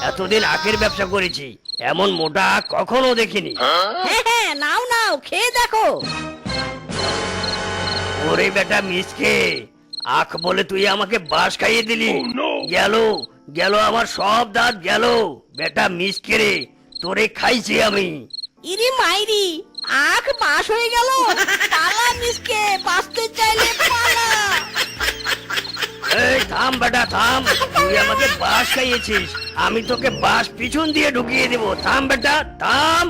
এতদিন আখের ব্যবসা করেছি, এমন মোটা আখ কখনো দেখিনি। হ্যাঁ হ্যাঁ, নাও নাও, খেয়ে দেখো। ওরে বেটা মিসকে, আখ বলে তুই আমাকে বাঁশ খাইয়ে দিলি। গেল গেল আমার সব দাঁত গেল। বেটা মিসকে রে, তোরে খাইছি আমি। ইরি মাইরি, আখ বাস হয়ে গেল। পালা মিসকে, বাঁচতে চাইলে পালা। এই থাম বেটা থাম, তুই আমাকে বাঁশ খাইয়েছিস, আমি তোকে বাঁশ পিছন দিয়ে ঢুকিয়ে দেব। থাম বেটা থাম।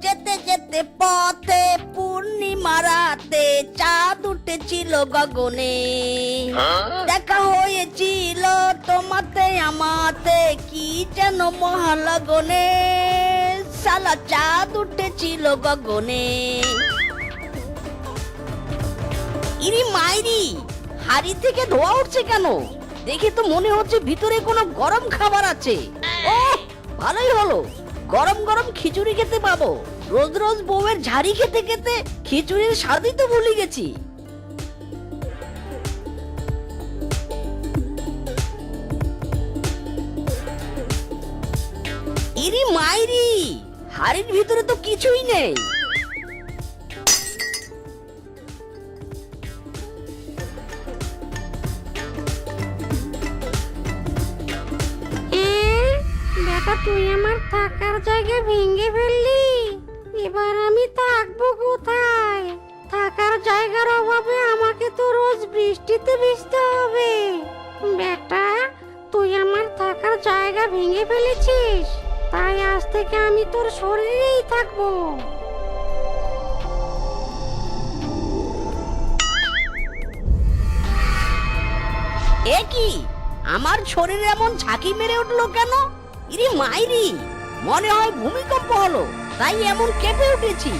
যেতে যেতে পথে পূর্ণিমা রাতে চাঁদ উঠেছিল গগনে। দেখা হয়েছিল তোমাতে আমাতে, কি যেন মহালগনে। সালা চাঁদ উঠেছিল গগনে। ইরি মাইরি, হাড়ি থেকে ধোয়া উঠছে কেন? দেখে তো মনে হচ্ছে ভিতরে কোনো গরম খাবার আছে। ও ভালোই হলো, গরম গরম খিচুড়ি খেতে পাবো। রোজ রোজ বউয়ের ঝাড়ি খেতে খেতে খিচুড়ির স্বাদই তো ভুলে গেছি। ইরি মাইরি, হাড়ির ভিতরে তো কিছুই নেই। বেটা তুই আমার থাকার জায়গা ভেঙে ফেললি, এবার আমি থাকবো কোথায়? থাকার জায়গার অভাবে আমাকে তো রোজ বৃষ্টিতে ভিজতে হবে। বেটা তুই আমার থাকার জায়গা ভেঙে ফেলেছিস, তাই আজ থেকে আমি তোর শরীরেই থাকবো। এ কি, আমার শরীরে এমন ঝাঁকি মেরে উঠলো কেন? ইরি মাইরি, মনে হয় ভূমিকম্প হলো, তাই এমন কেঁপে উঠেছি।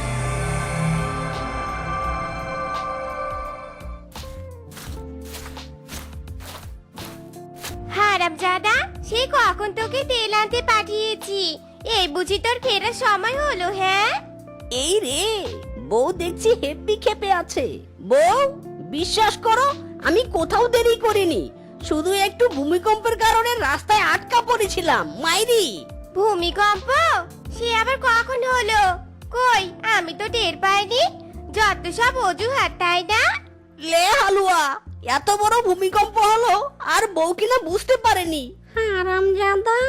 হারামজাদা, সে কখন তোকে তেল আনতে পাঠিয়েছি, এই বুঝি তোর ফেরার সময় হলো? হ্যাঁ এই রে, বউ দেখছি হেব্বি খেপে আছে। বউ, বিশ্বাস করো আমি কোথাও দেরি করিনি, শুধু একটু ভূমিকম্পের কারণে রাস্তায় আটকা পড়েছিলাম। মাইরি, ভূমিকম্প? সে আবার কখন হলো? কই, আমি তো টের পাইনি। যত সব অজুহাত, তাই না? লে হালুয়া, এত বড় ভূমিকম্প হলো আর বউ কিনা বুঝতে পারেনি। হারামজাদা,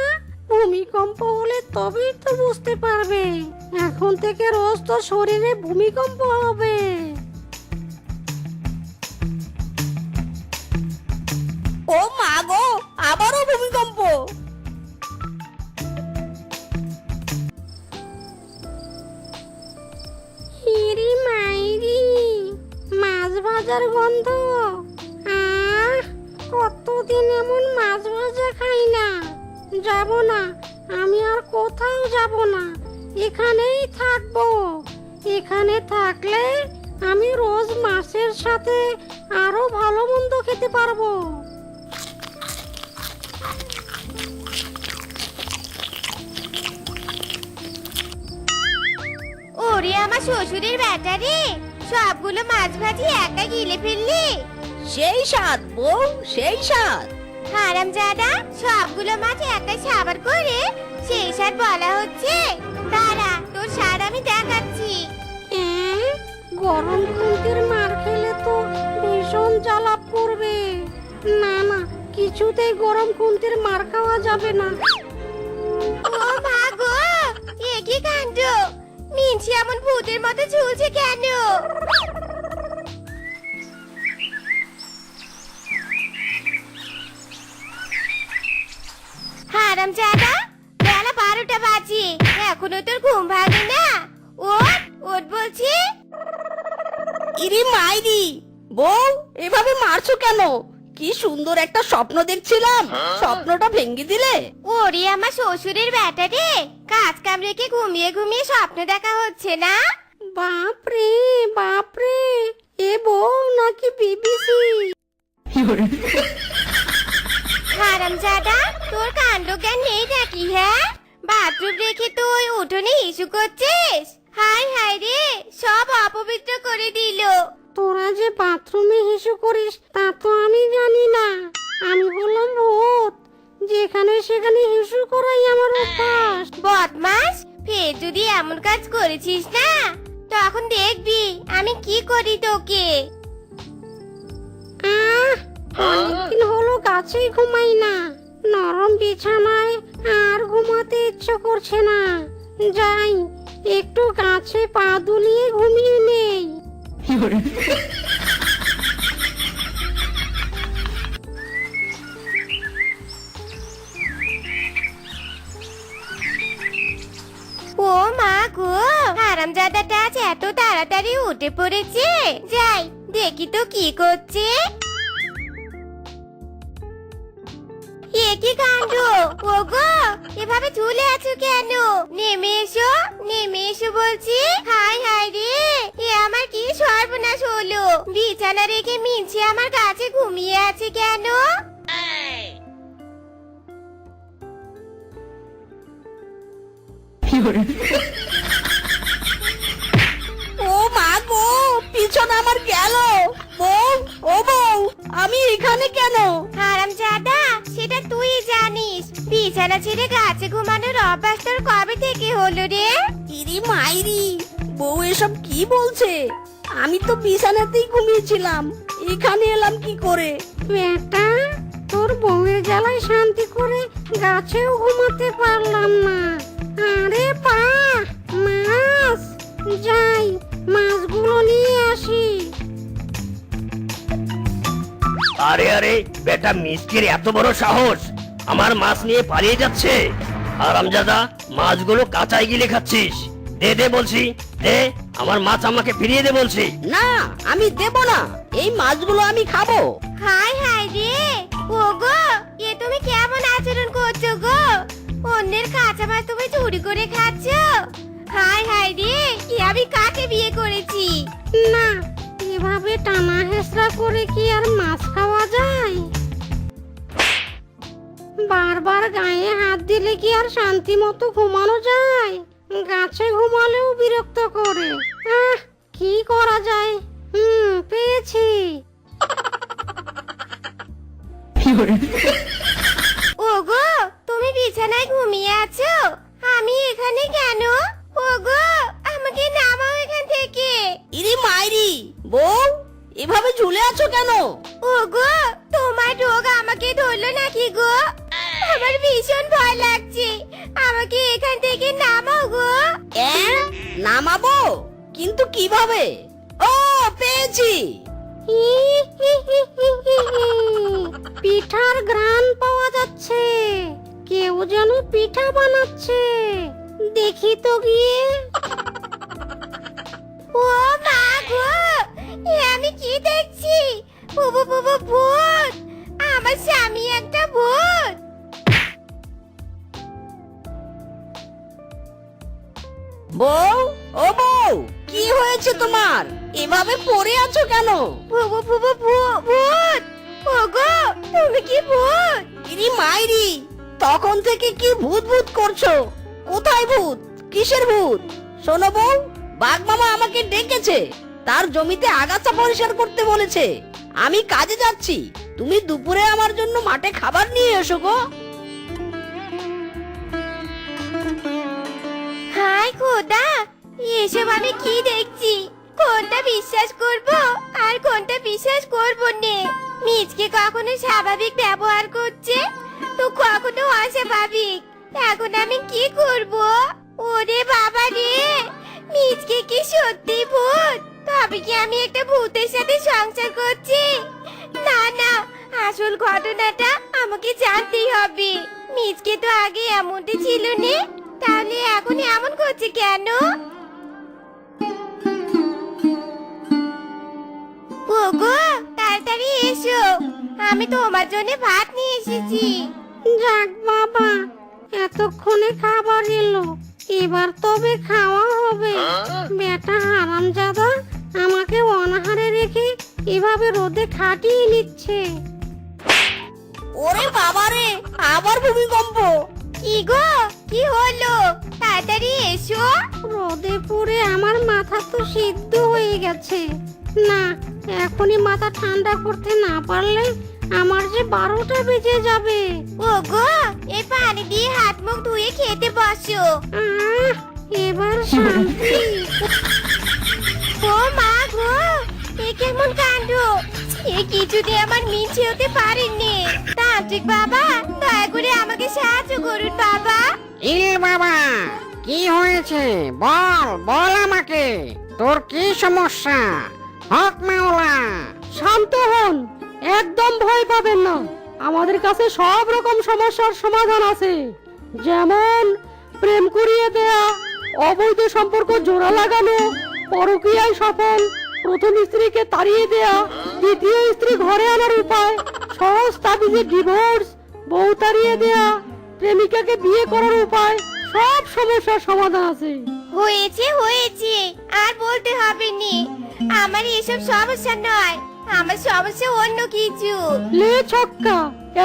ভূমিকম্প হলে তবেই তো বুঝতে পারবে। এখন থেকে রোজ তো শরীরে ভূমিকম্প হবে। ও মা গো, আবারও ভূমিকম্প। ইরি মাইরি, মাছ ভাজার গন্ধ। আহ, কতদিন এমন মাছ ভাজা খাই না। যাব না, আমি আর কোথাও যাব না, এখানেই থাকবো। এখানে থাকলে আমি রোজ মাছের সাথে আরো ভালো মন্দ খেতে পারবো। ওরে আমার শ্বশুরের ব্যাটারে, সবগুলো মাছ ভাজি একা গিলে ফেললি। সেই স্বাদ বউ, সেই স্বাদ। হারামজাদা, সবগুলো মাছ একাই সাবার করে সেই স্বাদ বলা হচ্ছে? দাঁড়া, তোর স্বাদ আমি দেখাচ্ছি। গরম খুন্তির মার খেলে তো ভীষণ জ্বালা পড়বে। না না, কিছুতেই গরম খুন্তির মার খাওয়া যাবে না। ও মা গো, এ কি কাণ্ড! মিনছি এমন ভূতের মতো ঝুলছে কেন? হারামজাদা, বেলা 12টা বাজে, এখনো তোর ঘুম ভাঙে না? ওঠ ওঠ বলছি। ইরি মাইরি, বউ এভাবে মারছো কেন? কি সুন্দর একটা স্বপ্ন দেখছিলাম, স্বপ্নটা ভেঙে দিলে। ওরে আমার শ্বশুরের ব্যাটা রে, কাজ কাম রেখে ঘুমিয়ে ঘুমিয়ে স্বপ্ন দেখা হচ্ছে না? বাপরে বাপরে, এ বউ নাকি বিবিসি? হারামজাদা, তোর কাণ্ড জ্ঞান নেই নাকি? হ্যাঁ, বাথরুম রেখে তুই উঠোনে ইস্যু করছিস? হায় হায় রে, সব অপবিত্র করে দিল। তোরা যে বাথরুমে হিসু করিস তা তো আমি জানি না। আমি হলাম ভূত, যেখানে সেখানে হিসু করাই অভ্যাস। বদমাস, ফের যদি এমন কাজ করেছিস না তখন দেখবি আমি কি করি তোকে। অনেকদিন হলো গাছেই ঘুমাই না, নরম বিছানায় আর ঘুমাতে ইচ্ছে করছে না। যাই একটু গাছে পা দুলিয়ে ঘুমিয়ে নেই। ও মা গো, হারামজাদাটা আজ এত তাড়াতাড়ি উঠে পড়েছে। যাই দেখি তো কি করছে। এ কি কাণ্ড! ওগো, এভাবে ঝুলে আছো কেন? নেমে এসো, নেমে এসো বলছি। হাই হাই রে, এ আমার কি সর্বনাশ হলো! বিছানা রেখে মিনছে আমার কাছে ঘুমিয়ে আছে কেন? ও মা গো, পিছন আমার গেল। বউ, ও বউ, আমি এখানে কেন? হারামজাদা, সেটা তুই জানিস। বিছানা ছেড়ে গাছে ঘুমানোর অভ্যাস তোর কবে থেকে হলো রে? ইরি মাইরি, বউ এসব কি বলছে? আমি তো বিছানাতেই ঘুমিয়েছিলাম, এখানে এলাম কি করে? বেটা, তোর বউয়ের জ্বালায় শান্তি করে গাছেও ঘুমাতে পারলাম না। আরে পা, মাছ! যাই মাছগুলো নিয়ে আসি। আরে আরে, বেটা মিসকির এত বড় সাহস, আমার মাছ নিয়ে পালিয়ে যাচ্ছে। হারামজাদা, মাছগুলো কাঁচাই গিলে খাচ্ছিস। দে দে বলছি, দে আমার মাছ, আমাকে ফিরিয়ে দে বলছি। না, আমি দেব না, এই মাছগুলো আমি খাবো। হাই হাই রে, ওগো, এ তুমি কেমন আচরণ করছো গো? অন্যের কাঁচা মাছ তুমি চুরি করে খাচ্ছ? হাই হাই রে, কি আমি কাকে বিয়ে করেছি? না, এভাবে টানা হেসরা করে কি আর মাছ খাওয়া যায়? বারবার গায়ে হাত দিলে কি আর শান্তি মতো ঘুমানো যায়? গাছে ঘুমালেও বিরক্ত করে। কি করা যায়? পেয়েছি। ওগো, তুমি বিছানায় ঘুমিয়ে আছো, আমি এখানে কেন? ওগো, আমাকে নামাও এখান থেকে। ইরি মাইরি, বউ এভাবে ঝুলে আছো কেন? ওগো, তোমার রোগ আমাকে ধরলো নাকি গো? আমার ভীষণ ভয় লাগছে, আমাকে এখান থেকে নামাও গো। নামাবো, কিন্তু কিভাবে? ও, পেয়েছি। পিঠার ঘ্রাণ পাওয়া যাচ্ছে, কেউ যেন পিঠা বানাচ্ছে। দেখি তো গিয়ে। ও মা গো, এ আমি কি দেখছি? বুবু বুবু ভূত! আমার স্বামী একটা ভূত! বউ, ও বউ, কি হয়েছে তোমার? এভাবে পড়ে আছো কেন? বুবু বুবু ভূত! ওগো, তুমি কি ভূত? ইরি মাইরি, তখন থেকে কি ভূত ভূত করছো? কোথায় ভূত? কিসের ভূত? শোনো বউ, বাঘ মামা আমাকে ডেকেছে, তার জমিতে আগাছা পরিষ্কার করতে বলেছে। আমি কাজে যাচ্ছি, তুমি দুপুরে আমার জন্য মাঠে খাবার নিয়ে এসো গো। হাই খোদা, এসব আমি কি দেখছি? কোনটা বিশ্বাস করব আর কোনটা বিশ্বাস করব না? মিজকে কখনো স্বাভাবিক ব্যবহার করছে, তো কখনো অস্বাভাবিক। এখন আমি কি করব? ওরে বাবা রে, মিজকে কি সত্যি ভূত? তবে কি আমি একটা ভূতের সাথে সংসার করছি? না না, আসল ঘটনাটা আমাকে জানতেই হবে। মিজকে তো আগে এমনটা ছিল না, তাহলে এখন এমন করছে কেন? ওগো, তাড়াতাড়ি এসো, আমি তোমার জন্য ভাত নিয়ে এসেছি। যাক বাবা, এতক্ষণে খাবার এলো, এবার তবে খাওয়া হবে। বেটা হারামজাদা আমাকে অনাহারে রেখে এভাবে রোদে খাটিয়ে নিচ্ছে। ওরে বাবা রে, আবার ভূমিকম্প! কি গো, কি হলো? তাড়াতাড়ি এসো। রোদে পুড়ে আমার মাথা তো সিদ্ধ হয়ে গেছে। না, এখনই মাথা ঠান্ডা করতে না পারলে আমার যে 12টা বেজে যাবে। ওগো এই পানি দিয়ে হাত মুখ ধুয়ে খেতে বসো। এবার শান্তি। ও মা গো, এ কেমন কাণ্ড! এ কিছুতে আমার মিছে হতে পারেননি। তান্ত্রিক বাবা, দয়া করে আমাকে সাহায্য করুন বাবা। বাবা, কি হয়েছে? বল বল আমাকে, তোর কি সমস্যা? হক মাওলা। শান্ত হন, একদম ভয় পাবেন না। আমাদের কাছে সব রকম সমস্যার সমাধান আছে, যেমন প্রেম করিয়ে দেয়া, অবৈধ সম্পর্ক জোড়া লাগানো, পরকীয়ায় সফল, প্রথম স্ত্রীকে তাড়িয়ে দেয়া, দ্বিতীয় স্ত্রী ঘরে আনার উপায়, সহজ তাবিজে ডিভোর্স, বউ তাড়িয়ে দেয়া, প্রেমিকাকে বিয়ে করার উপায়, সব সমস্যার সমাধান আছে। হয়েছে হয়েছে, আর বলতে হবে নি। আমার এসব সমস্যা নয়, আমার সমস্যা অন্য কিছু। লে ছক্কা,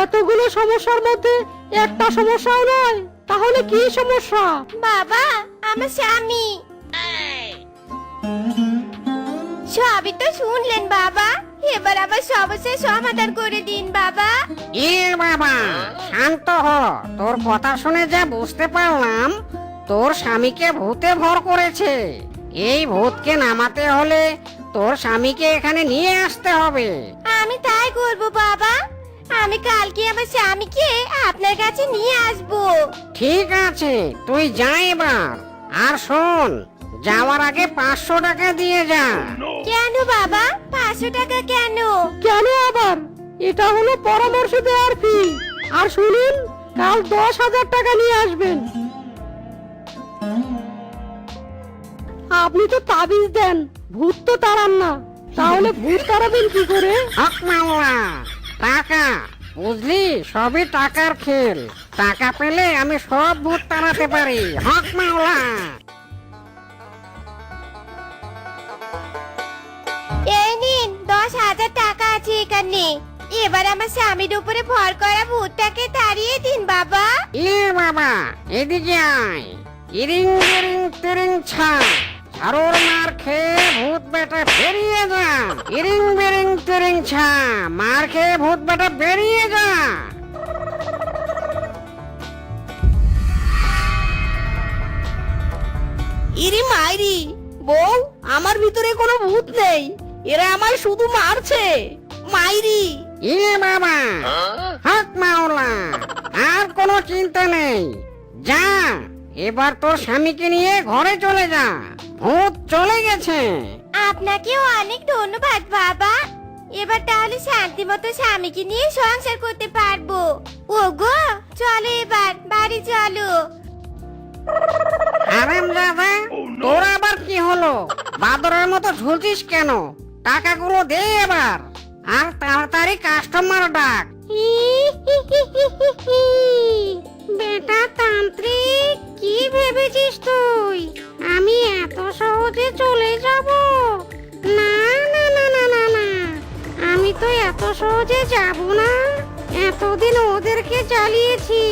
এতগুলো সমস্যার মধ্যে একটা সমস্যাও নয়, তাহলে কি সমস্যা? বাবা, আমার স্বামী। সবই তো শুনলেন বাবা, এবার আমার সমস্যার সমাধান করে দিন বাবা। বাবা, শান্ত হ। তোর কথা শুনে যা বুঝতে পারলাম, তোর স্বামীকে ভূতে ভর করেছে। এই ভূতকে নামাতে হলে তোর স্বামীকে এখানে নিয়ে আসতে হবে। আমি তাই করব বাবা, আমি কালকে আমার স্বামীকে আপনার কাছে নিয়ে আসব। ঠিক আছে, তুই যা এবার। আর শোন, যাওয়ার আগে 500 টাকা দিয়ে যা। কেন বাবা, 500 টাকা কেন? কেন আবার? এটা হলো পরামর্শ দেওয়ার ফি। আর শুনুন, কাল 10,000 টাকা নিয়ে আসবেন। আপনি তো তাবিজ দেন, ভূত তো তাড়ান না, তাহলে ভূত তাড়াবেন কি করে? হক মাওলা, টাকা বুঝলি, সবই টাকার খেল। টাকা পেলে আমি সব ভূত তাড়াতে পারি। হক মাওলা। এই নিন, 10,000 টাকা আছে এখানে। এবার আমার স্বামীর উপরে ভর করা ভূতটাকে তাড়িয়ে দিন বাবা। বাবা, এদিকে আয়। ইরিং বিরিং তিরিং ছা, ঝাড়ুর মার খেয়ে ভূত বেটা বেরিয়ে যা। ইরিং বিরিং তিরিং ছা, মার খেয়ে ভূত বেটা বেরিয়ে যা। ইরি মাইরি, বউ, আমার ভিতরে কোনো ভূত নেই, এরা আমার শুধু মারছে। মাইরি। বাবা, হক মাওলা, আর কোনো চিন্তা নেই। যা, এবার তোর স্বামীকে নিয়ে ঘরে চলে যা। ভূত চলে গেছে। আপনাকেও অনেক ধন্যবাদ বাবা। এবার তাহলে শান্তি মতো স্বামীকে নিয়ে সংসার করতে পারবো। ওগো, চলো এবার বাড়ি চলো। হারামজাদা, তোর আবার কি হলো? বাদরের মতো ঝুলছিস কেন? টাকাগুলো দে এবার, আর তাড়াতাড়ি কাস্টমার ডাক। বেটা তান্ত্রিক, কি ভেবেছিস তুই আমি এত সহজে চলে যাব? না না না না না না, আমি তো এত সহজে যাব না। এতদিন ওদেরকে জ্বালিয়েছি,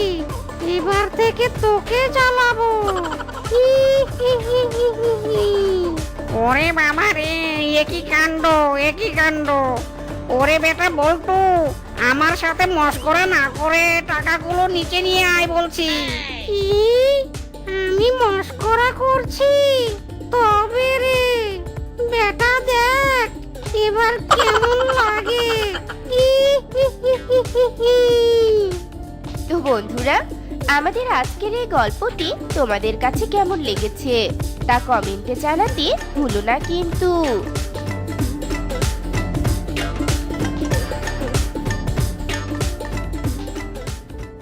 এবার থেকে তোকে জ্বালাবো। ওরে বাবা রে, একই কাণ্ড, একই কাণ্ড। ওরে বেটা বল্টু, আমার সাথে মস্করা না করে টাকাগুলো নিচে নিয়ে আয় বলছি। কি? আমি মস্করা করছি? তবে রে বেটা, দেখ এবার কেমন লাগে। তো বন্ধুরা, আমাদের আজকের এই গল্পটি তোমাদের কাছে কেমন লেগেছে তা কমেন্টে জানাতে ভুলো না কিন্তু।